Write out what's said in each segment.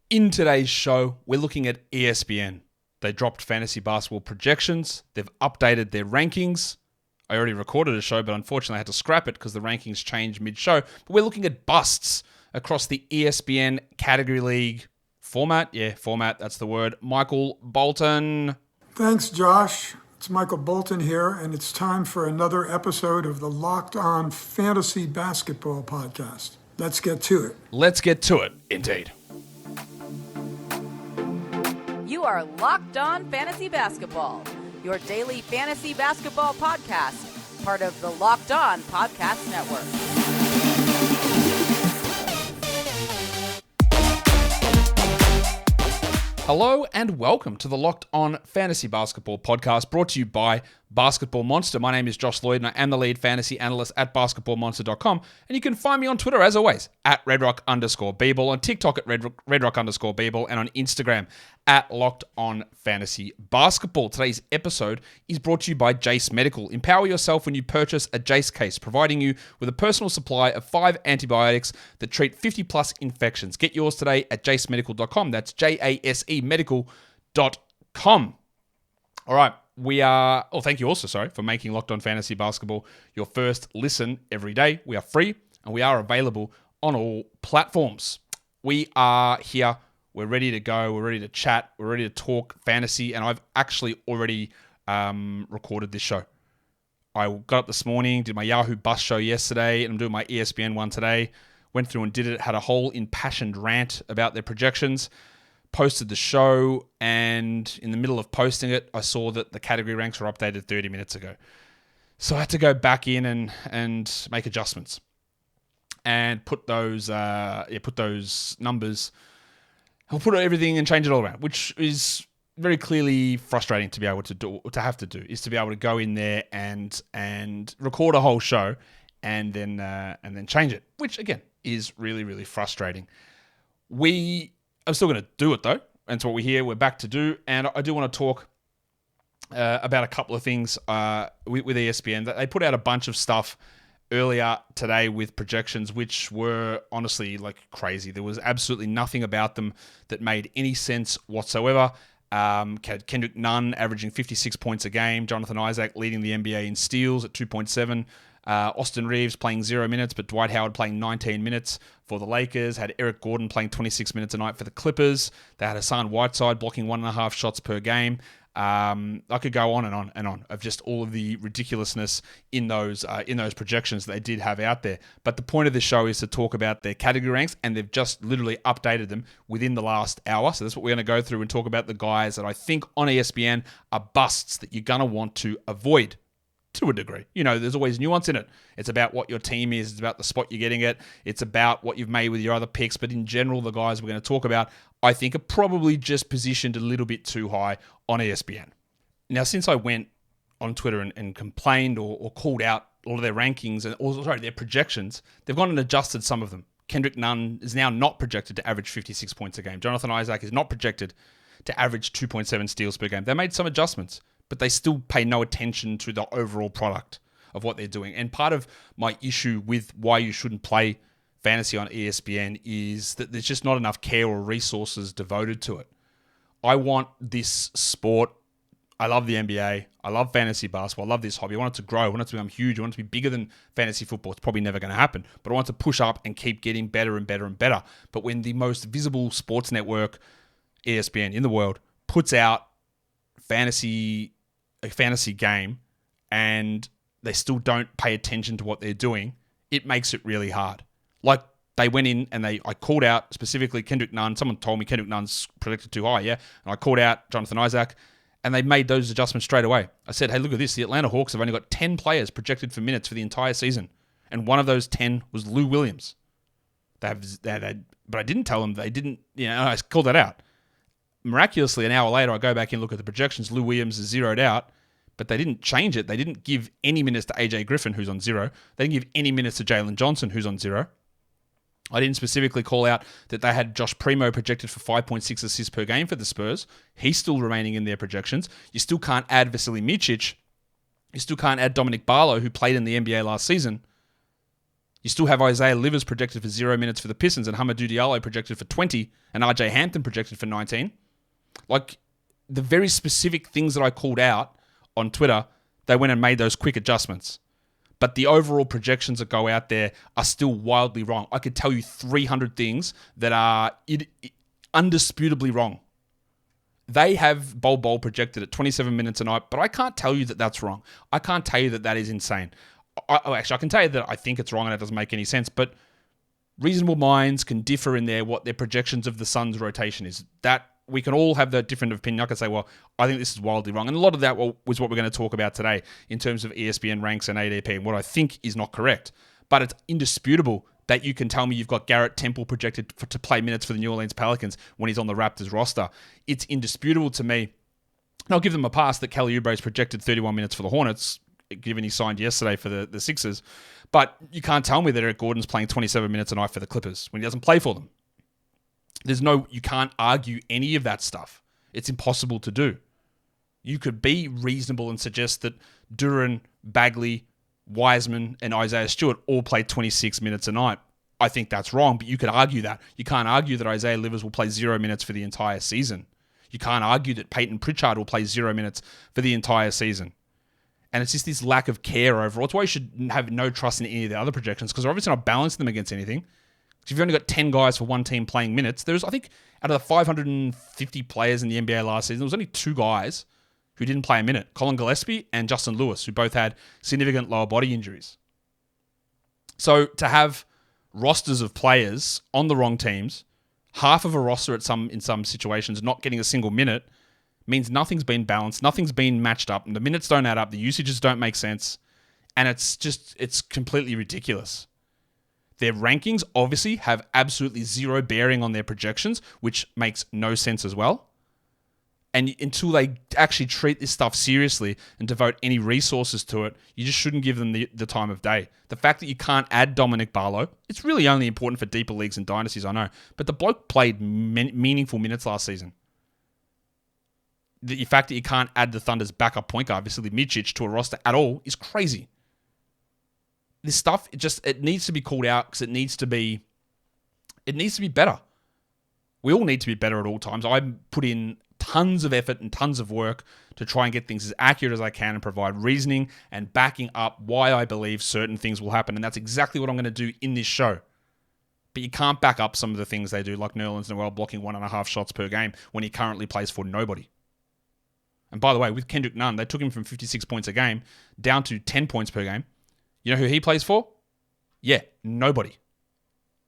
In today's show, we're looking at ESPN. They dropped fantasy basketball projections. They've updated their rankings. I already recorded a show, but unfortunately I had to scrap it because the rankings changed mid-show. But we're looking at busts across the ESPN Category League format. Yeah, format, that's the word. Michael Bolton. Thanks, Josh. It's Michael Bolton here, and it's time for another episode of the Locked On Fantasy Basketball podcast. Let's get to it. Let's get to it, indeed. You are Locked On Fantasy Basketball, your daily fantasy basketball podcast, part of the Locked On Podcast Network. Hello and welcome to the Locked On Fantasy Basketball podcast brought to you by Basketball Monster. My name is Josh Lloyd and I am the lead fantasy analyst at basketballmonster.com. And you can find me on Twitter, as always, at redrock_bball, on TikTok at redrock_bball, and on Instagram at Locked On Fantasy Basketball. Today's episode is brought to you by Jace Medical. Empower yourself when you purchase a Jace case, providing you with a personal supply of 5 antibiotics that treat 50 plus infections. Get yours today at jacemedical.com. That's JASE medical.com. All right. Thank you also, for making Locked On Fantasy Basketball your first listen every day. We are free and we are available on all platforms. We are here. We're ready to go. We're ready to chat. We're ready to talk fantasy. And I've actually already recorded this show. I got up this morning, did my Yahoo Bus show yesterday, and I'm doing my ESPN one today. Went through and did it, had a whole impassioned rant about their projections. Posted the show, and in the middle of posting it, I saw that the category ranks were updated 30 minutes ago. So I had to go back in and make adjustments and put those numbers. I'll put everything and change it all around, which is very clearly frustrating to be able to do. To have to do is to be able to go in there and record a whole show and then change it, which again is really, really frustrating. I'm still going to do it, though. And so what we're back to do. And I do want to talk about a couple of things with ESPN. They put out a bunch of stuff earlier today with projections, which were honestly like crazy. There was absolutely nothing about them that made any sense whatsoever. Kendrick Nunn averaging 56 points a game. Jonathan Isaac leading the NBA in steals at 2.7. Austin Reeves playing 0 minutes, but Dwight Howard playing 19 minutes for the Lakers. Had Eric Gordon playing 26 minutes a night for the Clippers. They had Hassan Whiteside blocking 1.5 shots per game. I could go on and on and on of just all of the ridiculousness in those projections that they did have out there. But the point of this show is to talk about their category ranks, and they've just literally updated them within the last hour. So that's what we're going to go through and talk about the guys that I think on ESPN are busts that you're going to want to avoid. To a degree. There's always nuance in it. It's about what your team is. It's about the spot you're getting it. It's about what you've made with your other picks. But in general, the guys we're going to talk about, I think, are probably just positioned a little bit too high on ESPN. Now, since I went on Twitter and complained or called out all of their rankings and their projections, they've gone and adjusted some of them. Kendrick Nunn is now not projected to average 56 points a game. Jonathan Isaac is not projected to average 2.7 steals per game. They made some adjustments, but they still pay no attention to the overall product of what they're doing. And part of my issue with why you shouldn't play fantasy on ESPN is that there's just not enough care or resources devoted to it. I want this sport. I love the NBA. I love fantasy basketball. I love this hobby. I want it to grow. I want it to become huge. I want it to be bigger than fantasy football. It's probably never going to happen. But I want it to push up and keep getting better and better and better. But when the most visible sports network, ESPN, in the world, puts out a fantasy game and they still don't pay attention to what they're doing, it makes it really hard. Like, they went in and I called out specifically Kendrick Nunn. Someone told me Kendrick Nunn's predicted too high, yeah? And I called out Jonathan Isaac, and they made those adjustments straight away. I said, hey, look at this. The Atlanta Hawks have only got 10 players projected for minutes for the entire season, and one of those 10 was Lou Williams. But I didn't tell them they didn't, I called that out. Miraculously, an hour later, I go back and look at the projections. Lou Williams is zeroed out, but they didn't change it. They didn't give any minutes to AJ Griffin, who's on 0. They didn't give any minutes to Jalen Johnson, who's on 0. I didn't specifically call out that they had Josh Primo projected for 5.6 assists per game for the Spurs. He's still remaining in their projections. You still can't add Vasily Micic. You still can't add Dominic Barlow, who played in the NBA last season. You still have Isaiah Livers projected for 0 minutes for the Pistons and Hamidou Diallo projected for 20 and RJ Hampton projected for 19. Like, the very specific things that I called out on Twitter, they went and made those quick adjustments. But the overall projections that go out there are still wildly wrong. I could tell you 300 things that are undisputably wrong. They have Bol Bol projected at 27 minutes a night, but I can't tell you that that's wrong. I can't tell you that that is insane. I can tell you that I think it's wrong and it doesn't make any sense, but reasonable minds can differ in what their projections of the Suns' rotation is. That we can all have that different opinion. I can say, well, I think this is wildly wrong. And a lot of that was what we're going to talk about today in terms of ESPN ranks and ADP and what I think is not correct. But it's indisputable that you can tell me you've got Garrett Temple projected to play minutes for the New Orleans Pelicans when he's on the Raptors roster. It's indisputable to me. And I'll give them a pass that Kelly Oubre is projected 31 minutes for the Hornets, given he signed yesterday for the Sixers. But you can't tell me that Eric Gordon's playing 27 minutes a night for the Clippers when he doesn't play for them. You can't argue any of that stuff. It's impossible to do. You could be reasonable and suggest that Duran, Bagley, Wiseman, and Isaiah Stewart all play 26 minutes a night. I think that's wrong, but you could argue that. You can't argue that Isaiah Livers will play 0 minutes for the entire season. You can't argue that Peyton Pritchard will play 0 minutes for the entire season. And it's just this lack of care overall. It's why you should have no trust in any of the other projections, because they're obviously not balancing them against anything. Because if you've only got 10 guys for one team playing minutes, there's, I think, out of the 550 players in the NBA last season, there was only 2 guys who didn't play a minute. Colin Gillespie and Justin Lewis, who both had significant lower body injuries. So to have rosters of players on the wrong teams, half of a roster in some situations not getting a single minute, means nothing's been balanced, nothing's been matched up, and the minutes don't add up, the usages don't make sense, and it's completely ridiculous. Their rankings obviously have absolutely zero bearing on their projections, which makes no sense as well. And until they actually treat this stuff seriously and devote any resources to it, you just shouldn't give them the time of day. The fact that you can't add Dominic Barlow, it's really only important for deeper leagues and dynasties, I know, but the bloke played meaningful minutes last season. The fact that you can't add the Thunder's backup point guard, Vasily Micic, to a roster at all is crazy. This stuff, it needs to be called out because it needs to be better. We all need to be better at all times. I put in tons of effort and tons of work to try and get things as accurate as I can and provide reasoning and backing up why I believe certain things will happen. And that's exactly what I'm going to do in this show. But you can't back up some of the things they do, like Nerlens Noel blocking 1.5 shots per game when he currently plays for nobody. And by the way, with Kendrick Nunn, they took him from 56 points a game down to 10 points per game. You know who he plays for? Yeah, nobody.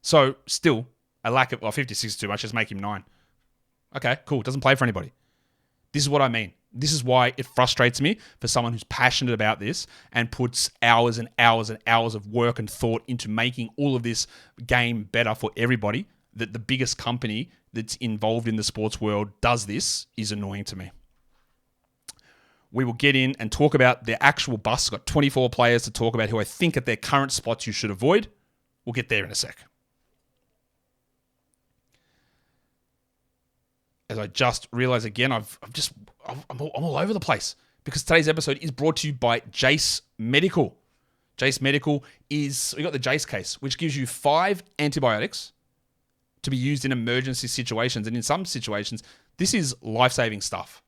So, still, a lack of... 56 is too much. Just make him 9. Okay, cool. Doesn't play for anybody. This is what I mean. This is why it frustrates me for someone who's passionate about this and puts hours and hours and hours of work and thought into making all of this game better for everybody, that the biggest company that's involved in the sports world does this is annoying to me. We will get in and talk about their actual busts. I've got 24 players to talk about who I think at their current spots you should avoid. We'll get there in a sec. As I just realized again, I'm all over the place because today's episode is brought to you by Jace Medical. Jace Medical we got the Jace case, which gives you 5 antibiotics to be used in emergency situations. And in some situations, this is life-saving stuff.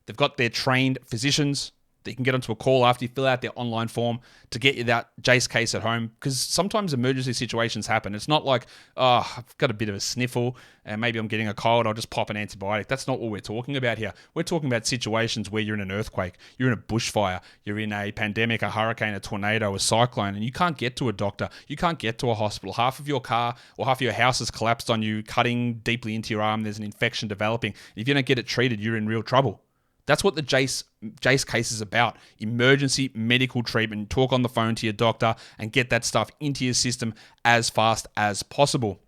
They've got their trained physicians that you can get onto a call after you fill out their online form to get you that Jace case at home. Because sometimes emergency situations happen. It's not like, I've got a bit of a sniffle and maybe I'm getting a cold, I'll just pop an antibiotic. That's not what we're talking about here. We're talking about situations where you're in an earthquake, you're in a bushfire, you're in a pandemic, a hurricane, a tornado, a cyclone, and you can't get to a doctor. You can't get to a hospital. Half of your car or half of your house has collapsed on you, cutting deeply into your arm. There's an infection developing. If you don't get it treated, you're in real trouble. That's what the Jace case is about. Emergency medical treatment. Talk on the phone to your doctor and get that stuff into your system as fast as possible.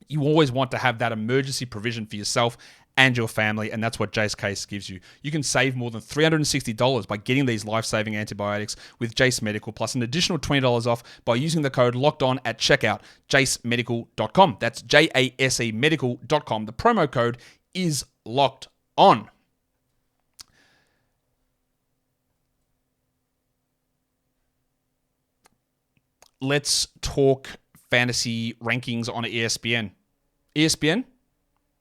You always want to have that emergency provision for yourself and your family, and that's what Jace Case gives you. You can save more than $360 by getting these life-saving antibiotics with Jace Medical, plus an additional $20 off by using the code LOCKEDON at checkout, jacemedical.com. That's JASE medical.com. The promo code is locked on. let's talk fantasy rankings on ESPN. ESPN,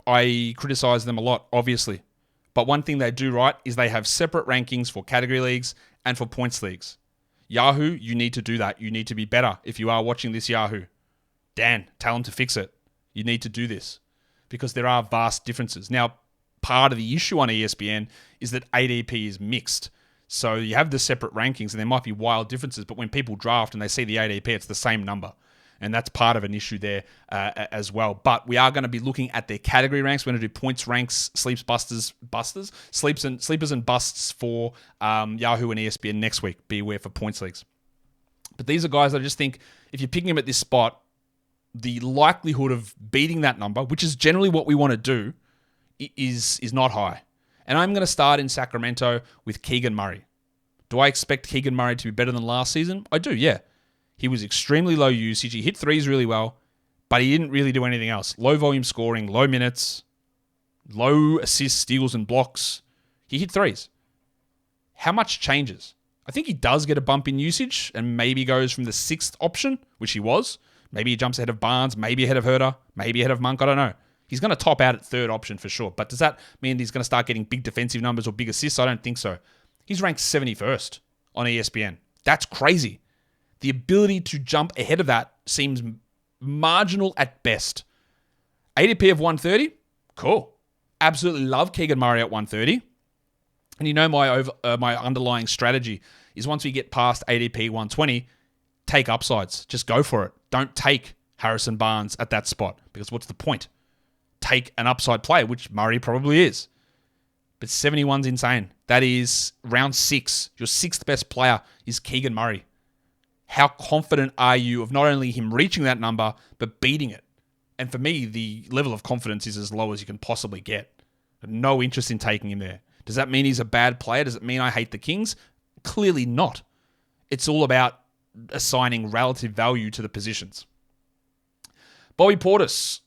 I criticize them a lot, obviously. But one thing they do right is they have separate rankings for category leagues and for points leagues. Yahoo, you need to do that. You need to be better if you are watching this Yahoo. Dan, tell them to fix it. You need to do this because there are vast differences. Now, part of the issue on ESPN is that ADP is mixed. So you have the separate rankings and there might be wild differences, but when people draft and they see the ADP, it's the same number. And that's part of an issue there as well. But we are going to be looking at their category ranks. We're going to do points ranks, sleepers and busts for Yahoo and ESPN next week. Be aware for points leagues. But these are guys that I just think if you're picking them at this spot, the likelihood of beating that number, which is generally what we want to do, is not high. And I'm going to start in Sacramento with Keegan Murray. Do I expect Keegan Murray to be better than last season? I do, yeah. He was extremely low usage. He hit threes really well, but he didn't really do anything else. Low volume scoring, low minutes, low assists, steals, and blocks. He hit threes. How much changes? I think he does get a bump in usage and maybe goes from the 6th option, which he was. Maybe he jumps ahead of Barnes, maybe ahead of Herter, maybe ahead of Monk. I don't know. He's going to top out at 3rd option for sure. But does that mean he's going to start getting big defensive numbers or big assists? I don't think so. He's ranked 71st on ESPN. That's crazy. The ability to jump ahead of that seems marginal at best. ADP of 130? Cool. Absolutely love Keegan Murray at 130. And you know my underlying strategy is once we get past ADP 120, take upsides. Just go for it. Don't take Harrison Barnes at that spot because what's the point? Take an upside player, which Murray probably is. But 71's insane. That is round 6. Your 6th best player is Keegan Murray. How confident are you of not only him reaching that number, but beating it? And for me, the level of confidence is as low as you can possibly get. No interest in taking him there. Does that mean he's a bad player? Does it mean I hate the Kings? Clearly not. It's all about assigning relative value to the positions. Bobby Portis.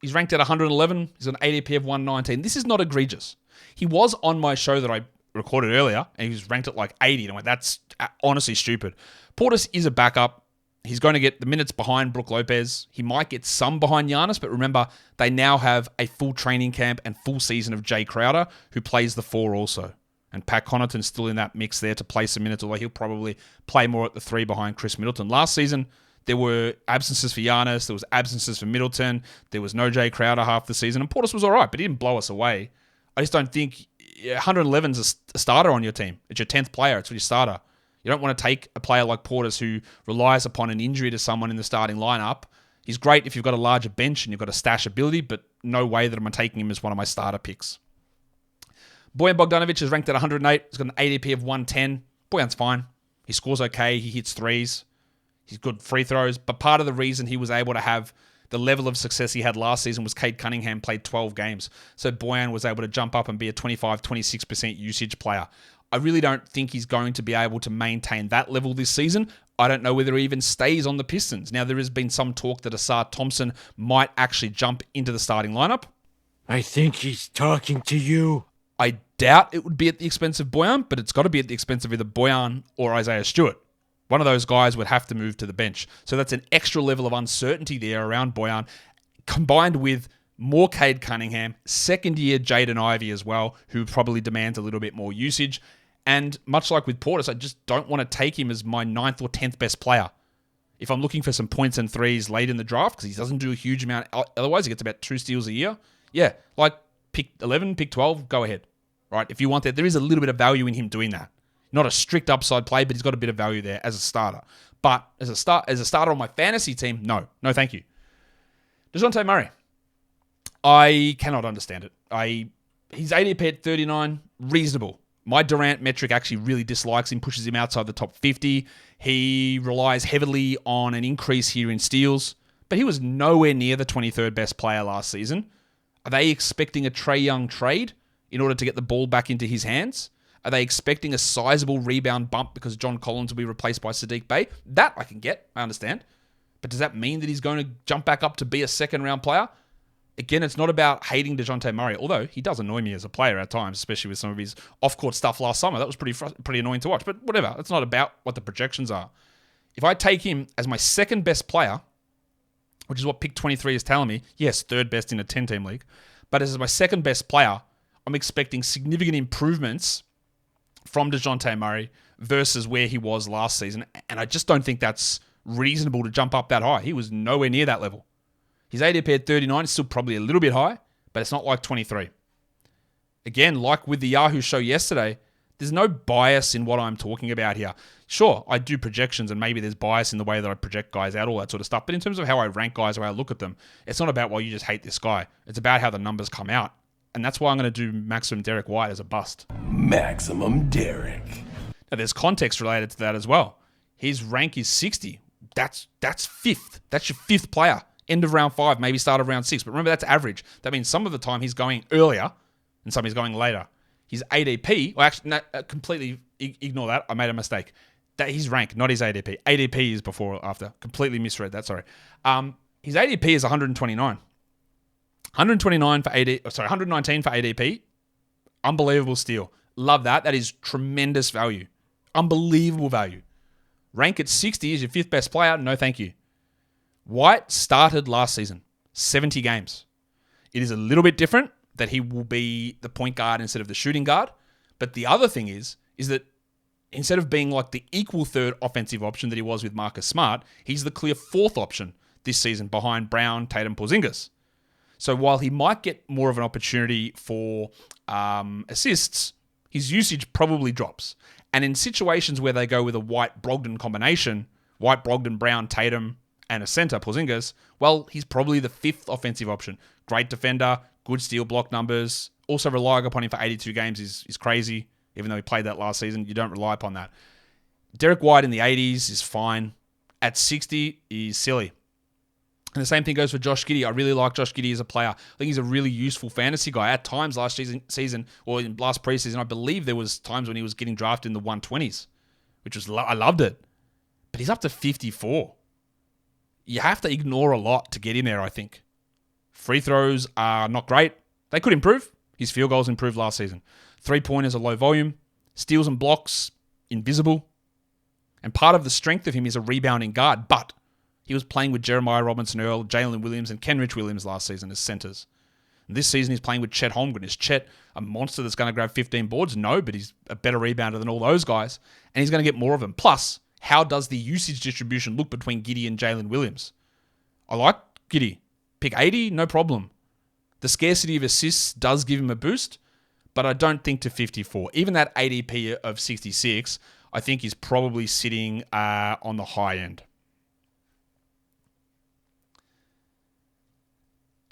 He's ranked at 111. He's got an ADP of 119. This is not egregious. He was on my show that I recorded earlier, and he was ranked at like 80. And I'm like, that's honestly stupid. Portis is a backup. He's going to get the minutes behind Brook Lopez. He might get some behind Giannis, but remember, they now have a full training camp and full season of Jay Crowder, who plays the 4 also. And Pat Connaughton's still in that mix there to play some minutes, although he'll probably play more at the 3 behind Chris Middleton. Last season, there were absences for Giannis. There was absences for Middleton. There was no Jay Crowder half the season. And Portis was all right, but he didn't blow us away. I just don't think 111's a starter on your team. It's your 10th player. It's your starter. You don't want to take a player like Portis who relies upon an injury to someone in the starting lineup. He's great if you've got a larger bench and you've got a stash ability, but no way that I'm taking him as one of my starter picks. Bojan Bogdanovic is ranked at 108. He's got an ADP of 110. Bojan's fine. He scores okay. He hits threes. He's good free throws. But part of the reason he was able to have the level of success he had last season was Cade Cunningham played 12 games. So Bojan was able to jump up and be a 26% usage player. I really don't think he's going to be able to maintain that level this season. I don't know whether he even stays on the Pistons. Now, there has been some talk that Asar Thompson might actually jump into the starting lineup. I think he's talking to you. I doubt it would be at the expense of Bojan, but it's got to be at the expense of either Bojan or Isaiah Stewart. One of those guys would have to move to the bench. So that's an extra level of uncertainty there around Bojan, combined with more Cade Cunningham, second-year Jaden Ivey as well, who probably demands a little bit more usage. And much like with Portis, I just don't want to take him as my 9th or 10th best player. If I'm looking for some points and threes late in the draft, because he doesn't do a huge amount, otherwise he gets about 2 steals a year. Yeah, like pick 11, pick 12, go ahead. Right? If you want that, there is a little bit of value in him doing that. Not a strict upside play, but he's got a bit of value there as a starter. But as a starter on my fantasy team, no, thank you. DeJounte Murray. I cannot understand it. His ADP at 39, reasonable. My Durant metric actually really dislikes him, pushes him outside the top 50. He relies heavily on an increase here in steals, but he was nowhere near the 23rd best player last season. Are they expecting a Trae Young trade in order to get the ball back into his hands? Are they expecting a sizable rebound bump because John Collins will be replaced by Sadiq Bey? That I can get, I understand. But does that mean that he's going to jump back up to be a second-round player? Again, it's not about hating DeJounte Murray, although he does annoy me as a player at times, especially with some of his off-court stuff last summer. That was pretty annoying to watch, but whatever. It's not about what the projections are. if I take him as my second best player, which is what pick 23 is telling me, yes, third best in a 10-team league, but as my second best player, I'm expecting significant improvements from DeJounte Murray versus where he was last season, and I just don't think that's reasonable to jump up that high. He was nowhere near that level. His ADP at 39 is still probably a little bit high, but it's not like 23. Again, like with the Yahoo show yesterday, there's no bias in what I'm talking about here. Sure, I do projections and maybe there's bias in the way that I project guys out, all that sort of stuff. But in terms of how I rank guys, the way I look at them, it's not about, well, you just hate this guy. It's about how the numbers come out. And that's why I'm going to do Maximum Derek White as a bust. Maximum Derek. Now, there's context related to that as well. His rank is 60. That's fifth. That's your fifth player. End of round 5, maybe start of round 6. But remember, that's average. That means some of the time he's going earlier and some he's going later. His ADP, well, actually, no, completely ignore that. I made a mistake. That his rank, not his ADP. ADP is before or after. Completely misread that, sorry. His ADP is 129. 129 for AD, sorry, 119 for ADP. Unbelievable steal. Love that. That is tremendous value. Unbelievable value. Rank at 60 is your fifth best player. No, thank you. White started last season, 70 games. It is a little bit different that he will be the point guard instead of the shooting guard. But the other thing is that instead of being like the equal third offensive option that he was with Marcus Smart, he's the clear fourth option this season behind Brown, Tatum, Porzingis. So while he might get more of an opportunity for assists, his usage probably drops. And in situations where they go with a White-Brogdon combination, White, Brogdon, Brown, Tatum, and a center, Porzingis, well, he's probably the fifth offensive option. Great defender, good steal block numbers. Also relying upon him for 82 games is crazy. Even though he played that last season, you don't rely upon that. Derek White in the 80s is fine. At 60, he's silly. And the same thing goes for Josh Giddey. I really like Josh Giddey as a player. I think he's a really useful fantasy guy. At times last season or in last preseason, I believe there was times when he was getting drafted in the 120s, which was I loved it. But he's up to 54. You have to ignore a lot to get in there, I think. Free throws are not great. They could improve. His field goals improved last season. Three-pointers are low volume. Steals and blocks, invisible. And part of the strength of him is a rebounding guard, but he was playing with Jeremiah Robinson-Earl, Jalen Williams, and Kenrich Williams last season as centers. And this season he's playing with Chet Holmgren. Is Chet a monster that's going to grab 15 boards? No, but he's a better rebounder than all those guys, and he's going to get more of them. Plus, how does the usage distribution look between Giddey and Jalen Williams? I like Giddey. Pick 80, no problem. The scarcity of assists does give him a boost, but I don't think to 54. Even that ADP of 66, I think is probably sitting on the high end.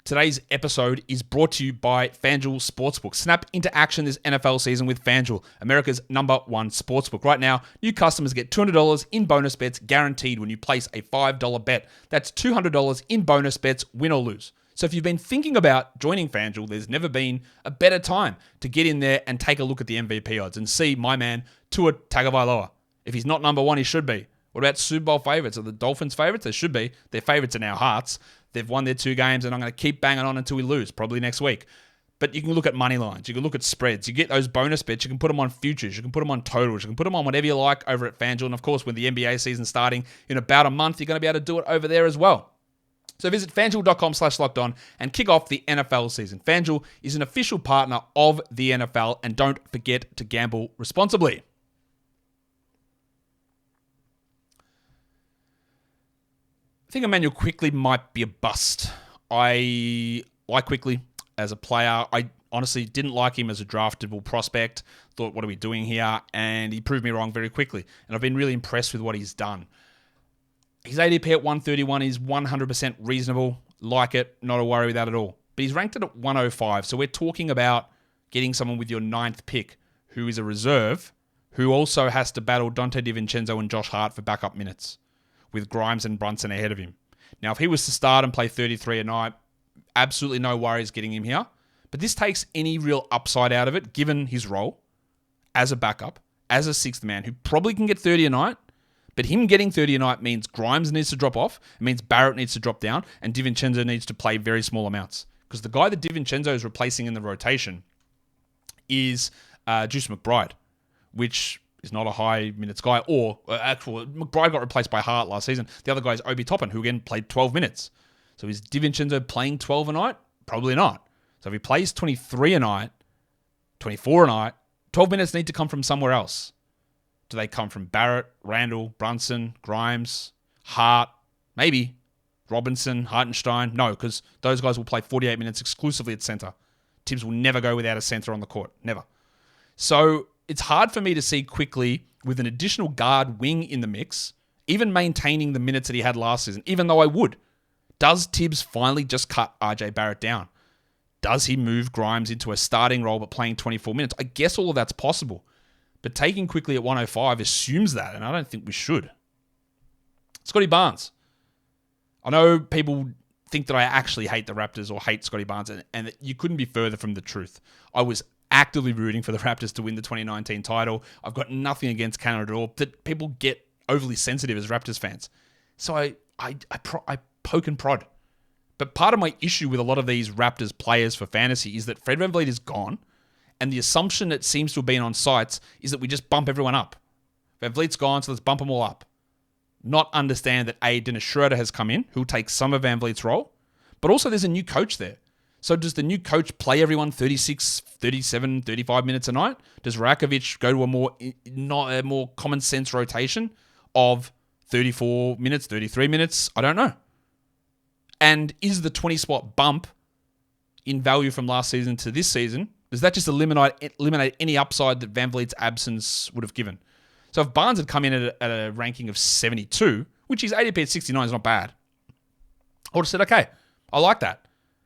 Today's episode is brought to you by FanDuel Sportsbook. Snap into action this NFL season with FanDuel, America's #1 sportsbook. Right now, new customers get $200 in bonus bets guaranteed when you place a $5 bet. That's $200 in bonus bets, win or lose. So if you've been thinking about joining FanDuel, there's never been a better time to get in there and take a look at the MVP odds and see my man, Tua Tagovailoa. If he's not #1, he should be. What about Super Bowl favorites? Are the Dolphins favorites? They should be. They're favorites in our hearts. They've won their 2 games, and I'm going to keep banging on until we lose, probably next week. But you can look at money lines. You can look at spreads. You get those bonus bets. You can put them on futures. You can put them on totals. You can put them on whatever you like over at FanDuel. And, of course, with the NBA season starting in about a month, you're going to be able to do it over there as well. So visit FanDuel.com/lockedon and kick off the NFL season. FanDuel is an official partner of the NFL, and don't forget to gamble responsibly. I think Emmanuel Quickley might be a bust. I like Quickley as a player. I honestly didn't like him as a draftable prospect. Thought, what are we doing here? And he proved me wrong very quickly. And I've been really impressed with what he's done. His ADP at 131 is 100% reasonable. Like it, not a worry with that at all. But he's ranked at 105. So we're talking about getting someone with your 9th pick who is a reserve, who also has to battle Dante DiVincenzo and Josh Hart for backup minutes, with Grimes and Brunson ahead of him. Now, if he was to start and play 33 a night, absolutely no worries getting him here. But this takes any real upside out of it, given his role as a backup, as a 6th man, who probably can get 30 a night. But him getting 30 a night means Grimes needs to drop off. It means Barrett needs to drop down. And DiVincenzo needs to play very small amounts. Because the guy that DiVincenzo is replacing in the rotation is Juice McBride, which is not a high minutes guy. Or McBride got replaced by Hart last season. The other guy is Obi Toppin, who again played 12 minutes. So is DiVincenzo playing 12 a night? Probably not. So if he plays 23 a night, 24 a night, 12 minutes need to come from somewhere else. Do they come from Barrett, Randall, Brunson, Grimes, Hart? Maybe. Robinson, Hartenstein? No, because those guys will play 48 minutes exclusively at center. Tibbs will never go without a center on the court. Never. So it's hard for me to see quickly with an additional guard wing in the mix, even maintaining the minutes that he had last season, even though I would. Does Tibbs finally just cut RJ Barrett down? Does he move Grimes into a starting role but playing 24 minutes? I guess all of that's possible. But taking quickly at 105 assumes that, and I don't think we should. Scotty Barnes. I know people think that I actually hate the Raptors or hate Scotty Barnes, and you couldn't be further from the truth. I was actively rooting for the Raptors to win the 2019 title. I've got nothing against Canada at all, but people get overly sensitive as Raptors fans. So I poke and prod. But part of my issue with a lot of these Raptors players for fantasy is that Fred VanVleet is gone, and the assumption that seems to have been on sites is that we just bump everyone up. VanVleet's gone, so let's bump them all up. Not understand that Dennis Schroeder has come in, who'll take some of VanVleet's role, but also there's a new coach there. So does the new coach play everyone 36, 37, 35 minutes a night? Does Rakovic go to a more common sense rotation of 34 minutes, 33 minutes? I don't know. And is the 20 spot bump in value from last season to this season, does that just eliminate any upside that VanVleet's absence would have given? So if Barnes had come in at a ranking of 72, which his ADP at 69 is not bad, I would have said, okay, I like that.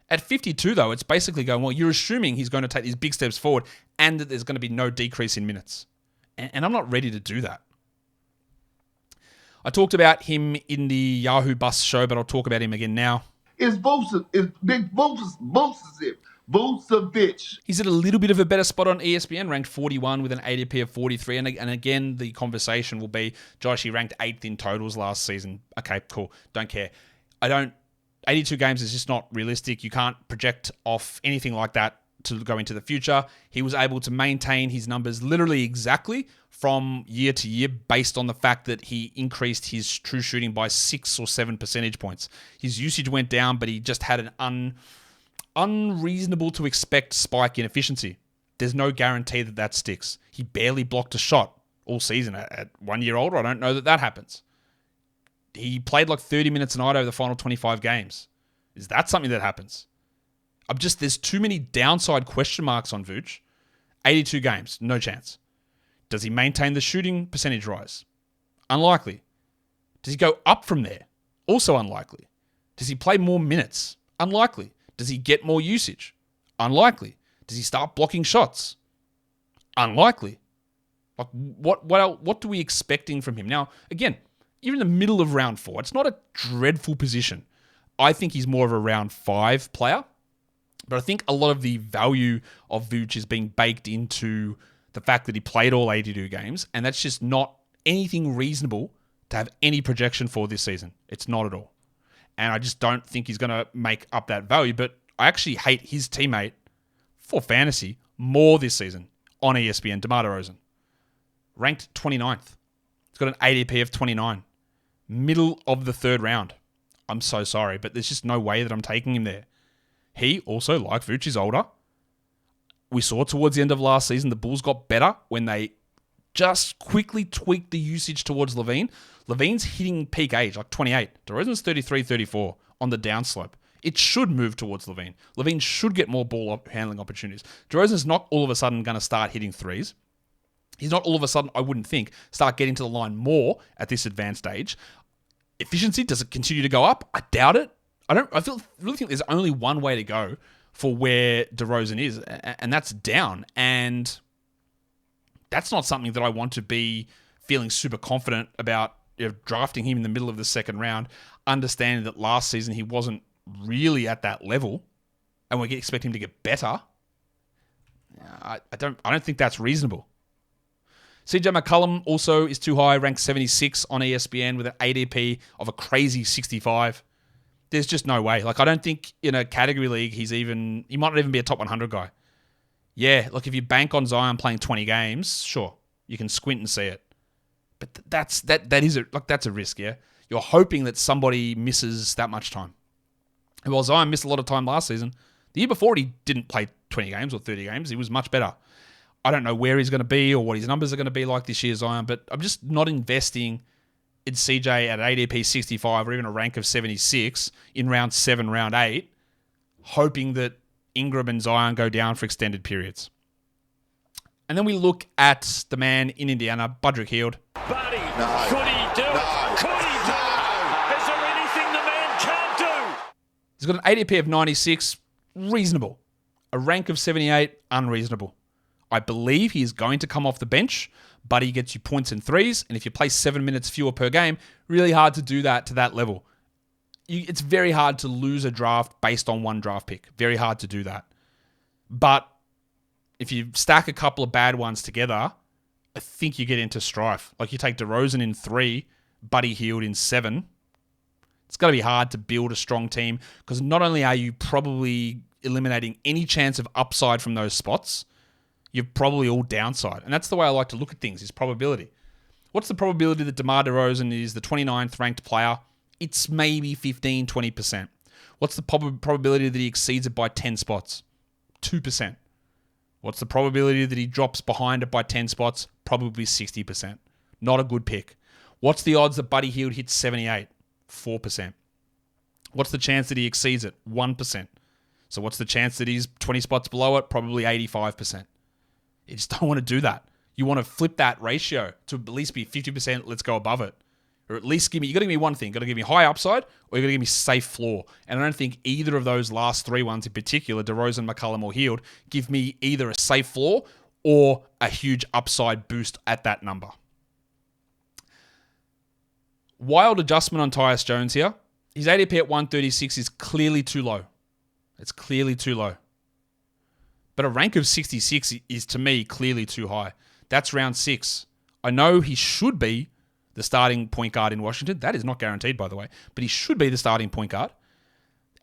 At 52, though, it's basically going, well, you're assuming he's going to take these big steps forward and that there's going to be no decrease in minutes. And I'm not ready to do that. I talked about him in the Yahoo Bus show, but I'll talk about him again now. It's Big Vucevic. He's at a little bit of a better spot on ESPN, ranked 41 with an ADP of 43. And again, the conversation will be, Josh, he ranked 8th in totals last season. Okay, cool. Don't care. 82 games is just not realistic. You can't project off anything like that to go into the future. He was able to maintain his numbers literally exactly from year to year based on the fact that he increased his true shooting by 6 or 7 percentage points. His usage went down, but he just had an unreasonable to expect spike in efficiency. There's no guarantee that sticks. He barely blocked a shot all season. At 1 year older, I don't know that happens. He played like 30 minutes a night over the final 25 games. Is that something that happens? There's too many downside question marks on Vooch. 82 games, no chance. Does he maintain the shooting percentage rise? Unlikely. Does he go up from there? Also unlikely. Does he play more minutes? Unlikely. Does he get more usage? Unlikely. Does he start blocking shots? Unlikely. Like what are we expecting from him? Now, again, you're in the middle of round 4. It's not a dreadful position. I think he's more of a round 5 player. But I think a lot of the value of Vooch is being baked into the fact that he played all 82 games, and that's just not anything reasonable to have any projection for this season. It's not at all. And I just don't think he's going to make up that value, but I actually hate his teammate for fantasy more this season on ESPN, DeMar DeRozan. Ranked 29th. He's got an ADP of 29. Middle of the 3rd round. I'm so sorry, but there's just no way that I'm taking him there. He also, like Vooch, is older. We saw towards the end of last season, the Bulls got better when they just quickly tweaked the usage towards LaVine. LaVine's hitting peak age, like 28. DeRozan's 33, 34 on the downslope. It should move towards LaVine. LaVine should get more ball handling opportunities. DeRozan's not all of a sudden going to start hitting threes. He's not all of a sudden, I wouldn't think, start getting to the line more at this advanced age. Efficiency, does it continue to go up? I doubt it. I really think there's only one way to go for where DeRozan is, and that's down. And that's not something that I want to be feeling super confident about, drafting him in the middle of the 2nd round, understanding that last season he wasn't really at that level, and we expect him to get better. I don't think that's reasonable. CJ McCollum also is too high, ranked 76 on ESPN with an ADP of a crazy 65. There's just no way. Like, I don't think in a category league he might not even be a top 100 guy. Yeah, look, if you bank on Zion playing 20 games, sure. You can squint and see it. But that's a risk, yeah? You're hoping that somebody misses that much time. And while Zion missed a lot of time last season, the year before he didn't play 20 games or 30 games. He was much better. I don't know where he's going to be or what his numbers are going to be like this year, Zion, but I'm just not investing in CJ at an ADP 65 or even a rank of 76 in round 7, round 8, hoping that Ingram and Zion go down for extended periods. And then we look at the man in Indiana, Budrick Hield. Buddy, could he do it? Could he do it? Is there anything the man can't do? He's got an ADP of 96, reasonable. A rank of 78, unreasonable. I believe he is going to come off the bench, but he gets you points and threes, and if you play 7 minutes fewer per game, really hard to do that to that level. It's very hard to lose a draft based on one draft pick. Very hard to do that. But if you stack a couple of bad ones together, I think you get into strife. Like you take DeRozan in 3, Buddy Hield in 7. It's going to be hard to build a strong team because not only are you probably eliminating any chance of upside from those spots, you're probably all downside. And that's the way I like to look at things, is probability. What's the probability that DeMar DeRozan is the 29th ranked player? It's maybe 15, 20%. What's the probability that he exceeds it by 10 spots? 2%. What's the probability that he drops behind it by 10 spots? Probably 60%. Not a good pick. What's the odds that Buddy Hield hits 78? 4%. What's the chance that he exceeds it? 1%. So what's the chance that he's 20 spots below it? Probably 85%. You just don't want to do that. You want to flip that ratio to at least be 50%, let's go above it. Or at least you got to give me one thing. You got to give me high upside or you got to give me safe floor. And I don't think either of those last 3 ones in particular, DeRozan, McCollum, or Hield, give me either a safe floor or a huge upside boost at that number. Wild adjustment on Tyus Jones here. His ADP at 136 is clearly too low. It's clearly too low. But a rank of 66 is, to me, clearly too high. That's round 6. I know he should be the starting point guard in Washington. That is not guaranteed, by the way. But he should be the starting point guard.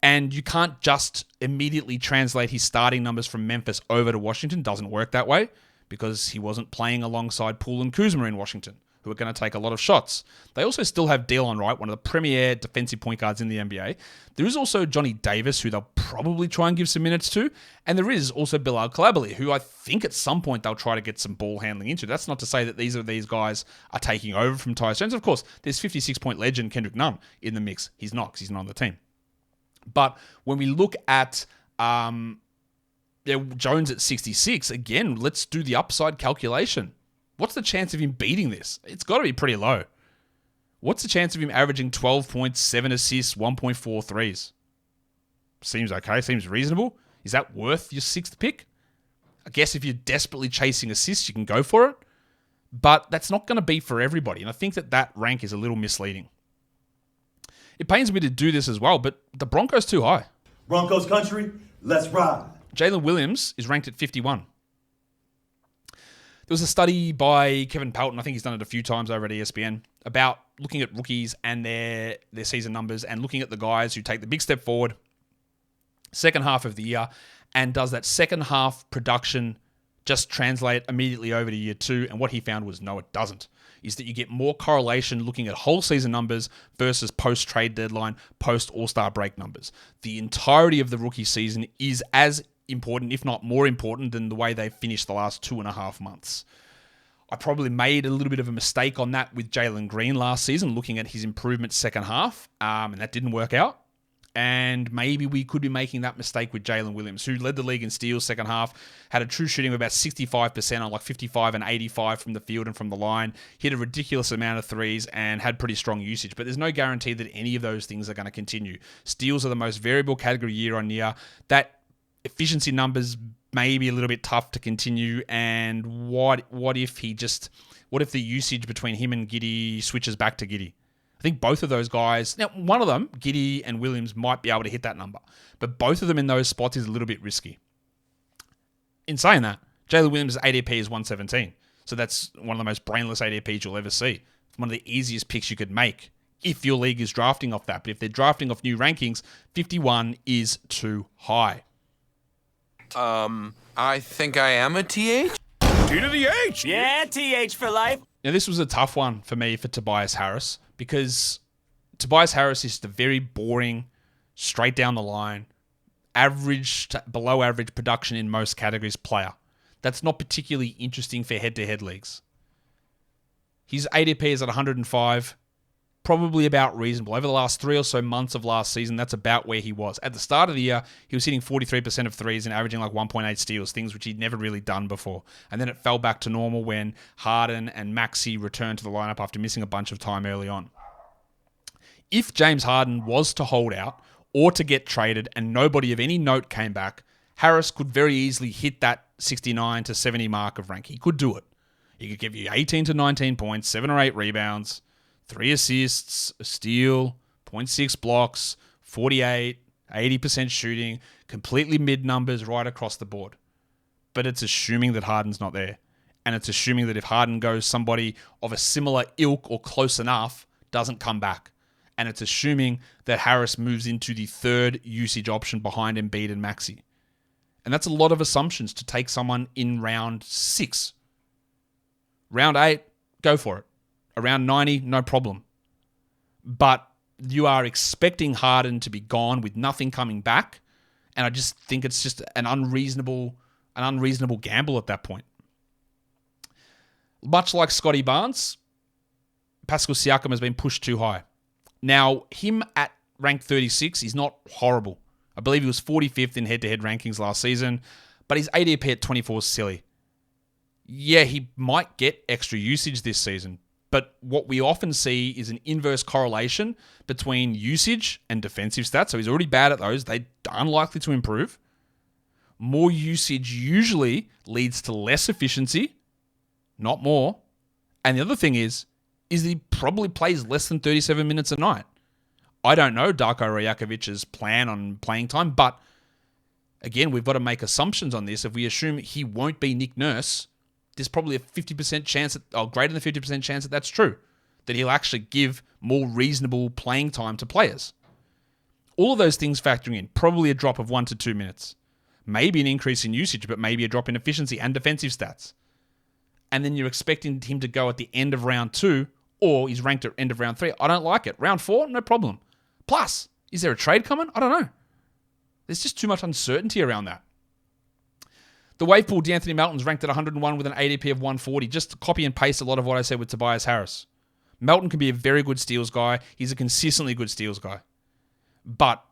And you can't just immediately translate his starting numbers from Memphis over to Washington. Doesn't work that way because he wasn't playing alongside Poole and Kuzma in Washington, who are going to take a lot of shots. They also still have Delon Wright, one of the premier defensive point guards in the NBA. There is also Johnny Davis, who they'll probably try and give some minutes to. And there is also Bilal Coulibaly, who I think at some point they'll try to get some ball handling into. That's not to say that these guys are taking over from Tyus Jones. Of course, there's 56-point legend Kendrick Nunn in the mix. He's not, because he's not on the team. But when we look at Jones at 66, again, let's do the upside calculation. What's the chance of him beating this? It's got to be pretty low. What's the chance of him averaging 12 points, 7 assists, 1.4 threes? Seems okay. Seems reasonable. Is that worth your 6th pick? I guess if you're desperately chasing assists, you can go for it. But that's not going to be for everybody. And I think that rank is a little misleading. It pains me to do this as well, but the Broncos too high. Broncos country, let's ride. Jalen Williams is ranked at 51. There was a study by Kevin Pelton, I think he's done it a few times over at ESPN, about looking at rookies and their season numbers and looking at the guys who take the big step forward second half of the year, and does that second half production just translate immediately over to year 2? And what he found was no, it doesn't. Is that you get more correlation looking at whole season numbers versus post-trade deadline, post-All-Star break numbers. The entirety of the rookie season is as important, if not more important, than the way they finished the last 2.5 months. I probably made a little bit of a mistake on that with Jalen Green last season, looking at his improvement second half, and that didn't work out. And maybe we could be making that mistake with Jalen Williams, who led the league in steals second half, had a true shooting of about 65% on like 55 and 85 from the field and from the line, hit a ridiculous amount of threes, and had pretty strong usage. But there's no guarantee that any of those things are going to continue. Steals are the most variable category year on year. That efficiency numbers may be a little bit tough to continue. And what if the usage between him and Giddey switches back to Giddey? I think both of those guys, now one of them, Giddey and Williams, might be able to hit that number, but both of them in those spots is a little bit risky. In saying that, Jalen Williams' ADP is 117, so that's one of the most brainless ADPs you'll ever see. It's one of the easiest picks you could make if your league is drafting off that, but if they're drafting off new rankings, 51 is too high. I think I am a TH? T to the H. Yeah, TH for life. Now, this was a tough one for me for Tobias Harris because Tobias Harris is just a very boring, straight down the line, average to below average production in most categories player. That's not particularly interesting for head-to-head leagues. His ADP is at 105, probably about reasonable. Over the last 3 or so months of last season, that's about where he was. At the start of the year, he was hitting 43% of threes and averaging like 1.8 steals, things which he'd never really done before. And then it fell back to normal when Harden and Maxey returned to the lineup after missing a bunch of time early on. If James Harden was to hold out or to get traded and nobody of any note came back, Harris could very easily hit that 69 to 70 mark of rank. He could do it. He could give you 18 to 19 points, 7 or 8 rebounds, 3 assists, a steal, 0.6 blocks, 48, 80% shooting, completely mid numbers right across the board. But it's assuming that Harden's not there. And it's assuming that if Harden goes, somebody of a similar ilk or close enough doesn't come back. And it's assuming that Harris moves into the third usage option behind Embiid and Maxey. And that's a lot of assumptions to take someone in round 6. Round 8, go for it. Around 90, no problem. But you are expecting Harden to be gone with nothing coming back. And I just think it's just an unreasonable gamble at that point. Much like Scotty Barnes, Pascal Siakam has been pushed too high. Now, him at rank 36 is not horrible. I believe he was 45th in head-to-head rankings last season, but his ADP at 24 is silly. Yeah, he might get extra usage this season, but what we often see is an inverse correlation between usage and defensive stats. So he's already bad at those. They're unlikely to improve. More usage usually leads to less efficiency, not more. And the other thing is he probably plays less than 37 minutes a night. I don't know Darko Rajakovic's plan on playing time, but again, we've got to make assumptions on this. If we assume he won't be Nick Nurse, there's probably a 50% chance, or greater than 50% chance that that's true, that he'll actually give more reasonable playing time to players. All of those things factoring in, probably a drop of 1 to 2 minutes. Maybe an increase in usage, but maybe a drop in efficiency and defensive stats. And then you're expecting him to go at the end of round 2, or he's ranked at end of round 3. I don't like it. Round 4, no problem. Plus, is there a trade coming? I don't know. There's just too much uncertainty around that. The wave pool, D'Anthony Melton's ranked at 101 with an ADP of 140. Just copy and paste a lot of what I said with Tobias Harris. Melton can be a very good steals guy. He's a consistently good steals guy. But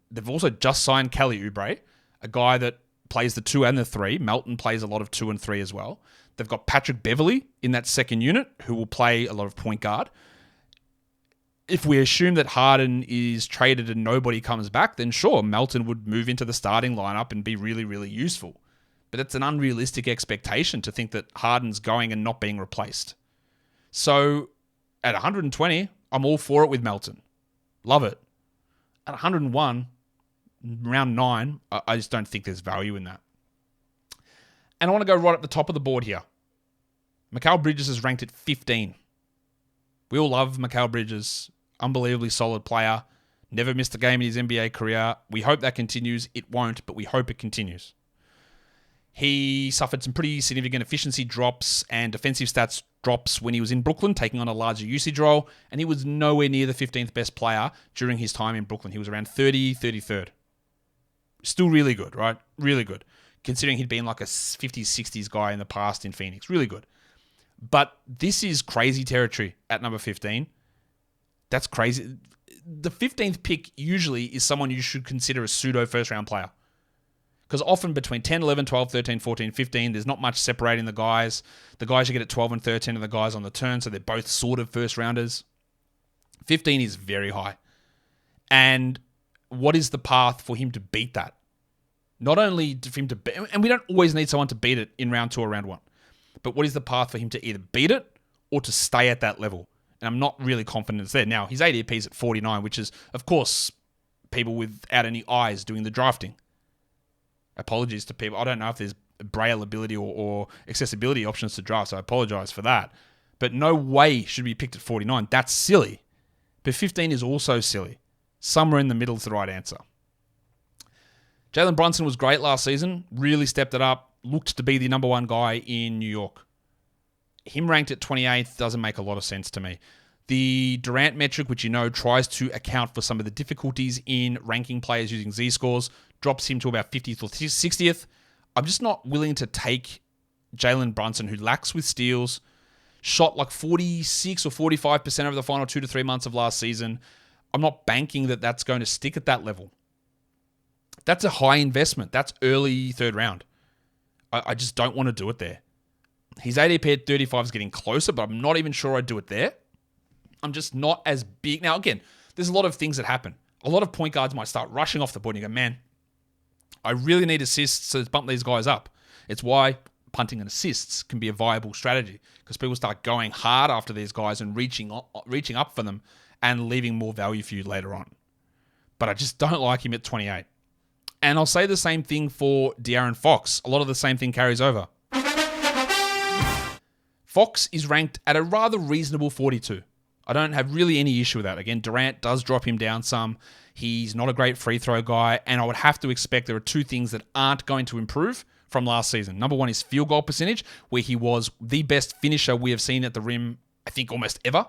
they've also just signed Kelly Oubre, a guy that plays the 2 and the 3. Melton plays a lot of 2 and 3 as well. They've got Patrick Beverley in that second unit, who will play a lot of point guard. If we assume that Harden is traded and nobody comes back, then sure, Melton would move into the starting lineup and be really, really useful. But it's an unrealistic expectation to think that Harden's going and not being replaced. So at 120, I'm all for it with Melton. Love it. At 101, round 9, I just don't think there's value in that. And I want to go right at the top of the board here. Mikal Bridges is ranked at 15. We all love Mikal Bridges. Unbelievably solid player. Never missed a game in his NBA career. We hope that continues. It won't, but we hope it continues. He suffered some pretty significant efficiency drops and defensive stats drops when he was in Brooklyn, taking on a larger usage role, and he was nowhere near the 15th best player during his time in Brooklyn. He was around 33rd. Still really good, right? Really good. Considering he'd been like a 50s, 60s guy in the past in Phoenix. Really good. But this is crazy territory at number 15. That's crazy. The 15th pick usually is someone you should consider a pseudo first-round player. Because often between 10, 11, 12, 13, 14, 15, there's not much separating the guys. The guys you get at 12 and 13 are the guys on the turn, so they're both sort of first-rounders. 15 is very high. And what is the path for him to beat that? Not only for him to beat, and we don't always need someone to beat it in round 2 or round 1, but what is the path for him to either beat it or to stay at that level? And I'm not really confident it's there. Now, his ADP is at 49, which is, of course, people without any eyes doing the drafting. Apologies to people. I don't know if there's braille ability or accessibility options to draft, so I apologize for that. But no way should be picked at 49. That's silly. But 15 is also silly. Somewhere in the middle is the right answer. Jalen Brunson was great last season. Really stepped it up. looked to be the number one guy in New York. Him ranked at 28th doesn't make a lot of sense to me. The Durant metric, which tries to account for some of the difficulties in ranking players using Z-scores, drops him to about 50th or 60th. I'm just not willing to take Jalen Brunson, who lacks with steals, shot like 46 or 45% over the final 2 to 3 months of last season. I'm not banking that that's going to stick at that level. That's a high investment. That's early third round. I just don't want to do it there. His ADP at 35 is getting closer, but I'm not even sure I'd do it there. I'm just not as big. Now, again, there's a lot of things that happen. A lot of point guards might start rushing off the board and you go, man, I really need assists to bump these guys up. It's why punting and assists can be a viable strategy, because people start going hard after these guys and reaching up for them and leaving more value for you later on. But I just don't like him at 28. And I'll say the same thing for De'Aaron Fox. A lot of the same thing carries over. Fox is ranked at a rather reasonable 42. I don't have really any issue with that. Again, Durant does drop him down some. He's not a great free throw guy, and I would have to expect there are two things that aren't going to improve from last season. Number one is field goal percentage, where he was the best finisher we have seen at the rim, I think, almost ever.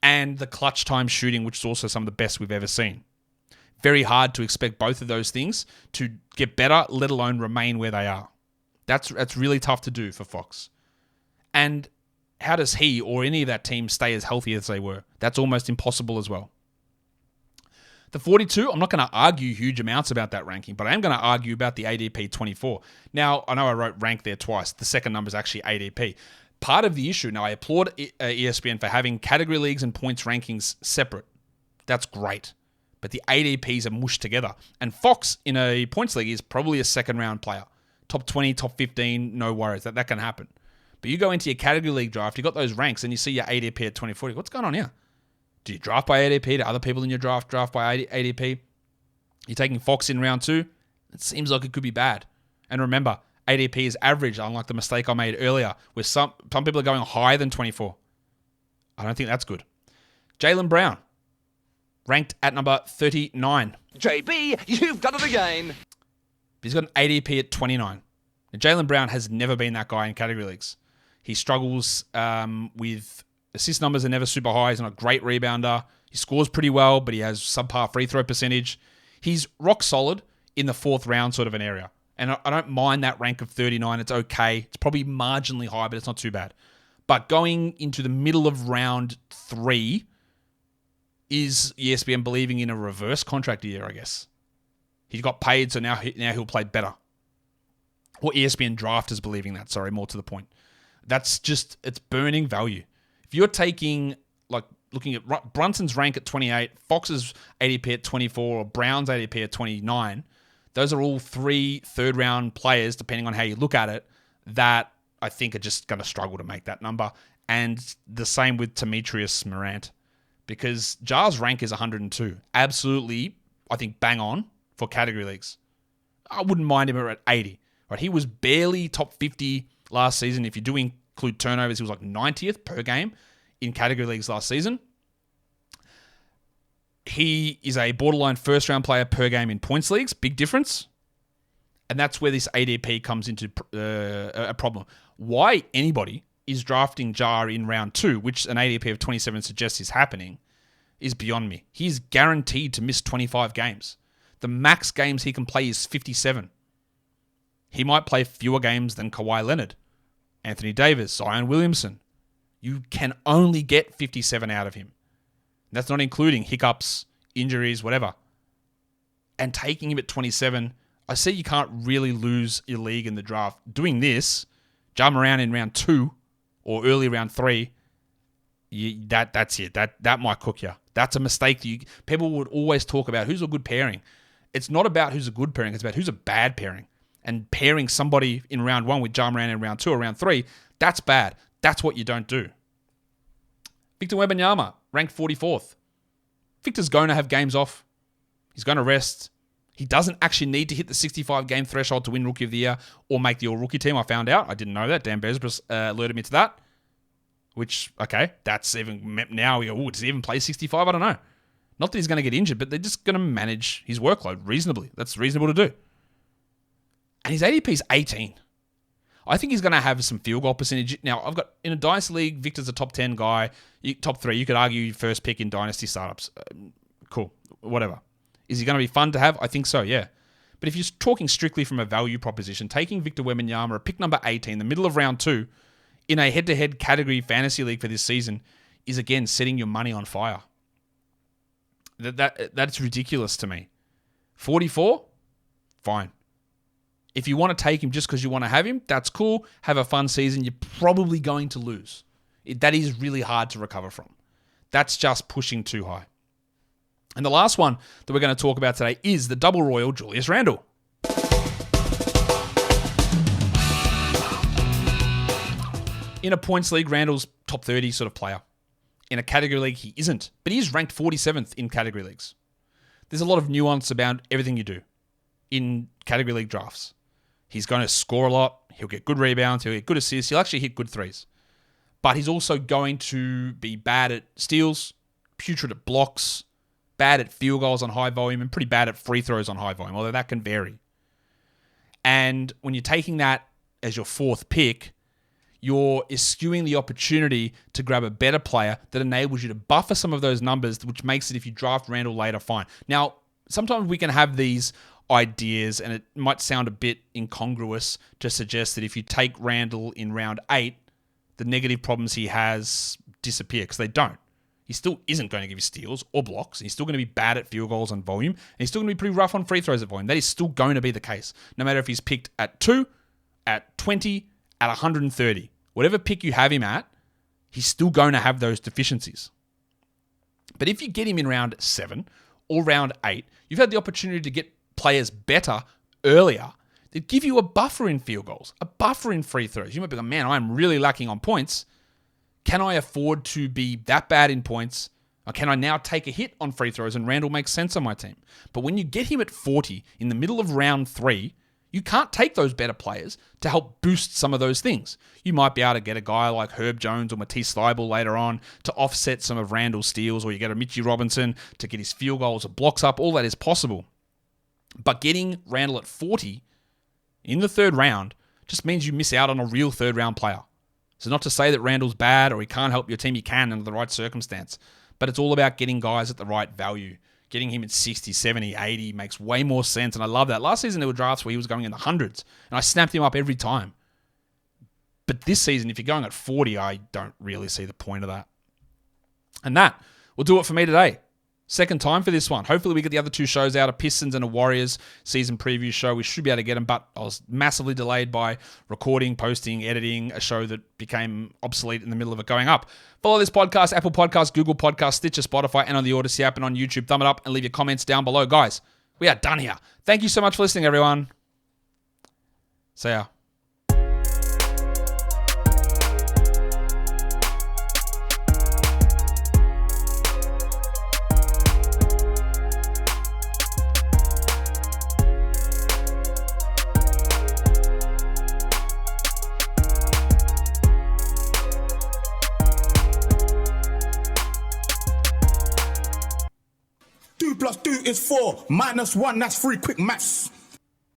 And the clutch time shooting, which is also some of the best we've ever seen. Very hard to expect both of those things to get better, let alone remain where they are. That's really tough to do for Fox. And how does he or any of that team stay as healthy as they were? That's almost impossible as well. The 42, I'm not going to argue huge amounts about that ranking, but I am going to argue about the ADP 24. Now, I know I wrote rank there twice. The second number is actually ADP. Part of the issue, now I applaud ESPN for having category leagues and points rankings separate. That's great. But the ADPs are mushed together. And Fox in a points league is probably a second round player. Top 20, top 15, no worries. That can happen. But you go into your category league draft, you got those ranks, and you see your ADP at 24. What's going on here? Do you draft by ADP? Do other people in your draft by ADP? You're taking Fox in round 2? It seems like it could be bad. And remember, ADP is average, unlike the mistake I made earlier, where some people are going higher than 24. I don't think that's good. Jaylen Brown, ranked at number 39. JB, you've done it again. He's got an ADP at 29. Now, Jaylen Brown has never been that guy in category leagues. He struggles with assist numbers are never super high. He's not a great rebounder. He scores pretty well, but he has subpar free throw percentage. He's rock solid in the fourth round sort of an area. And I don't mind that rank of 39. It's okay. It's probably marginally high, but it's not too bad. But going into the middle of round 3 is ESPN believing in a reverse contract year, I guess. He got paid, so now he'll play better. Or ESPN draft is believing that, sorry, more to the point. That's just, it's burning value. If you're taking, like, looking at Brunson's rank at 28, Fox's ADP at 24, or Brown's ADP at 29, those are all 3 third-round players, depending on how you look at it, that I think are just going to struggle to make that number. And the same with Demetrius Morant, because Jar's rank is 102. Absolutely, I think, bang on for category leagues. I wouldn't mind him at 80. Right? He was barely top 50 last season. If you do include turnovers, he was like 90th per game in category leagues last season. He is a borderline first-round player per game in points leagues. Big difference. And that's where this ADP comes into a problem. Why anybody is drafting Jar in round 2, which an ADP of 27 suggests is happening, is beyond me. He's guaranteed to miss 25 games. The max games he can play is 57. He might play fewer games than Kawhi Leonard, Anthony Davis, Zion Williamson. You can only get 57 out of him. That's not including hiccups, injuries, whatever. And taking him at 27, I see you can't really lose your league in the draft. Doing this, jump around in round 2 or early round 3, that's it. That might cook you. That's a mistake that people would always talk about. Who's a good pairing? It's not about who's a good pairing. It's about who's a bad pairing. And pairing somebody in round 1 with Ja Morant in round 2 or round 3, that's bad. That's what you don't do. Victor Wembanyama, ranked 44th. Victor's going to have games off. He's going to rest. He doesn't actually need to hit the 65-game threshold to win Rookie of the Year or make the All-Rookie team. I found out. I didn't know that. Dan Besbris alerted me to that. Which, okay, that's even... Now, does he even play 65? I don't know. Not that he's going to get injured, but they're just going to manage his workload reasonably. That's reasonable to do. And his ADP is 18. I think he's going to have some field goal percentage. Now, I've got, in a Dynasty League, Victor's a top 10 guy, top 3. You could argue first pick in Dynasty startups. Cool, whatever. Is he going to be fun to have? I think so, yeah. But if you're talking strictly from a value proposition, taking Victor Wembanyama at pick number 18, the middle of round 2, in a head-to-head category fantasy league for this season, is again setting your money on fire. That's ridiculous to me. 44? Fine. If you want to take him just because you want to have him, that's cool. Have a fun season. You're probably going to lose. That is really hard to recover from. That's just pushing too high. And the last one that we're going to talk about today is the double royal Julius Randle. In a points league, Randle's top 30 sort of player. In a category league, he isn't. But he is ranked 47th in category leagues. There's a lot of nuance about everything you do in category league drafts. He's going to score a lot. He'll get good rebounds. He'll get good assists. He'll actually hit good threes. But he's also going to be bad at steals, putrid at blocks, bad at field goals on high volume, and pretty bad at free throws on high volume, although that can vary. And when you're taking that as your 4th pick, you're eschewing the opportunity to grab a better player that enables you to buffer some of those numbers, which makes it, if you draft Randle later, fine. Now, sometimes we can have these ideas, and it might sound a bit incongruous to suggest that if you take Randle in round 8, the negative problems he has disappear, because they don't. He still isn't going to give you steals or blocks. He's still going to be bad at field goals and volume, and he's still going to be pretty rough on free throws at volume. That is still going to be the case, no matter if he's picked at 2, at 20, at 130. Whatever pick you have him at, he's still going to have those deficiencies. But if you get him in round 7 or round 8, you've had the opportunity to get players better earlier that give you a buffer in field goals, a buffer in free throws. You might be like, man, I'm really lacking on points. Can I afford to be that bad in points? Or can I now take a hit on free throws and Randle makes sense on my team? But when you get him at 40 in the middle of round 3, you can't take those better players to help boost some of those things. You might be able to get a guy like Herb Jones or Matisse Thybulle later on to offset some of Randle's steals, or you get a Mitchie Robinson to get his field goals or blocks up. All that is possible. But getting Randle at 40 in the 3rd round just means you miss out on a real 3rd round player. So not to say that Randle's bad or he can't help your team, he can under the right circumstance. But it's all about getting guys at the right value. Getting him at 60, 70, 80 makes way more sense, and I love that. Last season there were drafts where he was going in the hundreds, and I snapped him up every time. But this season, if you're going at 40, I don't really see the point of that. And that will do it for me today. Second time for this one. Hopefully we get the other 2 shows out, a Pistons and a Warriors season preview show. We should be able to get them, but I was massively delayed by recording, posting, editing a show that became obsolete in the middle of it going up. Follow this podcast, Apple Podcasts, Google Podcasts, Stitcher, Spotify, and on the Odyssey app and on YouTube. Thumb it up and leave your comments down below. Guys, we are done here. Thank you so much for listening, everyone. See ya. +2 is 4, -1, that's 3, quick maths.